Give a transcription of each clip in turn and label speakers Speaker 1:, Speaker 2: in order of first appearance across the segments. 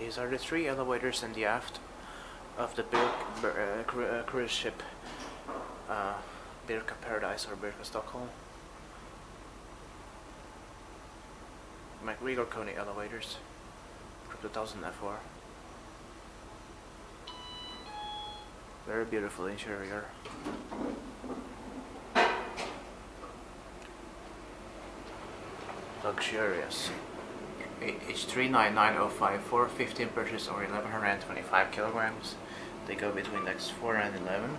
Speaker 1: These are the three elevators in the aft of the cruise ship Birka Paradise or Birka Stockholm. MacGregor Coney elevators from 2000 FR. Very beautiful interior. Luxurious. H399054, 15 purchase or 1125 kilograms. They go between decks 4 and 11.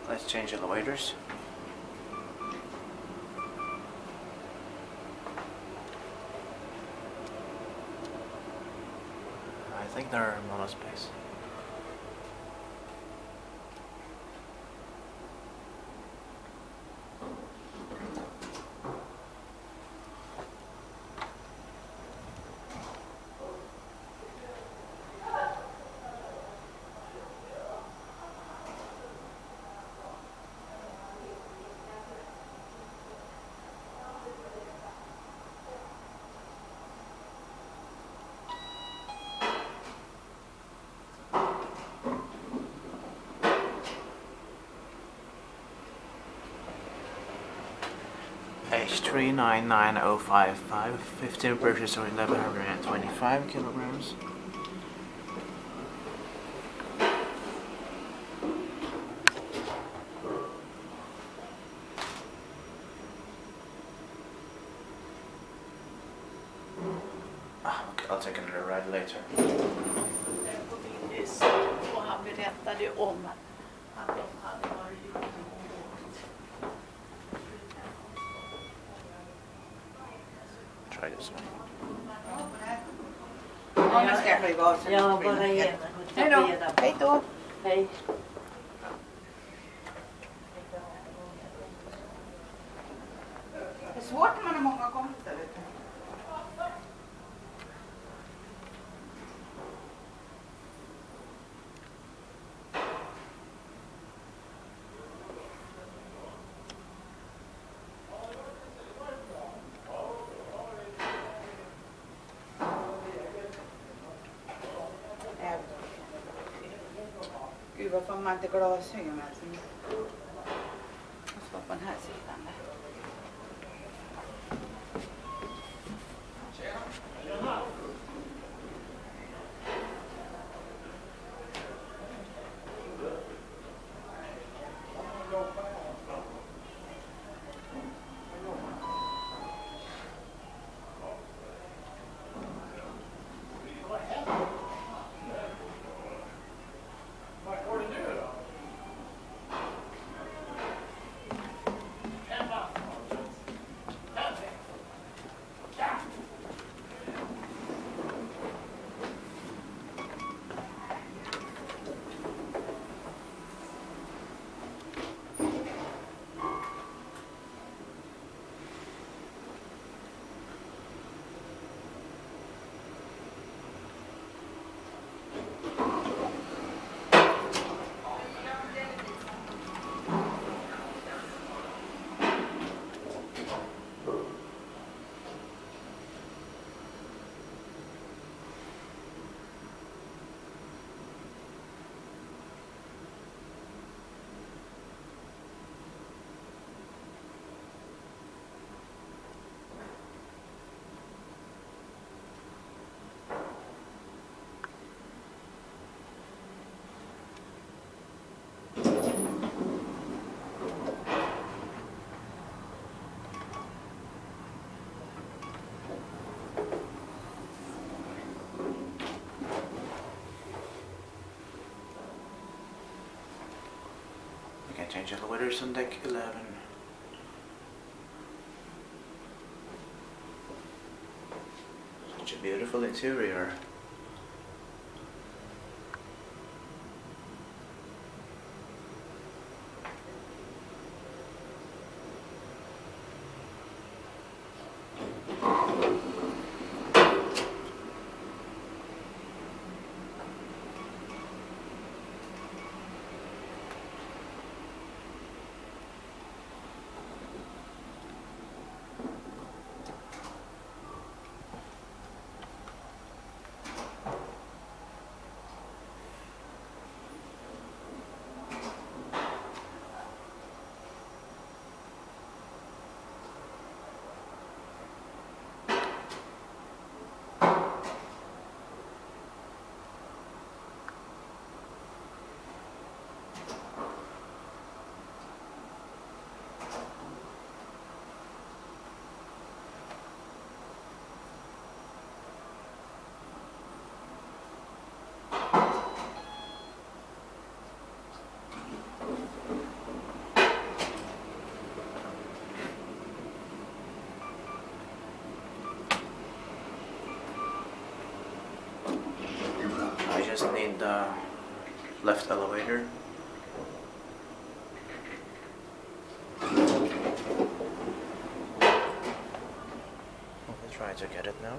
Speaker 1: Let's change elevators. I think they're monospace. H399055, 15 purchase or 1125 kilograms. Okay, I'll take another ride later.
Speaker 2: Och han berättade om att de hade varit ute.
Speaker 1: Try this one.
Speaker 2: Ja, nu ska jag höja gasen.
Speaker 3: Ja, bara igen.
Speaker 2: Hej då. Hej då.
Speaker 3: Hej.
Speaker 2: Det är svårt när man har många kompisar. Vet du. Gud, varför har man inte glasögon? Alltså. Måste vara på den här sidan. Där.
Speaker 1: change elevators on deck 11. Such a beautiful interior. I just need the left elevator. Let me try to get it now.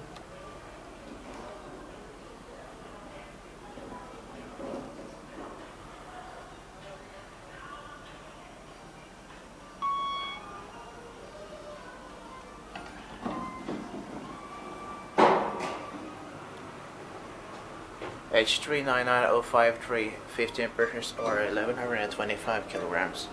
Speaker 1: H399053, 15 persons or 1125 kilograms.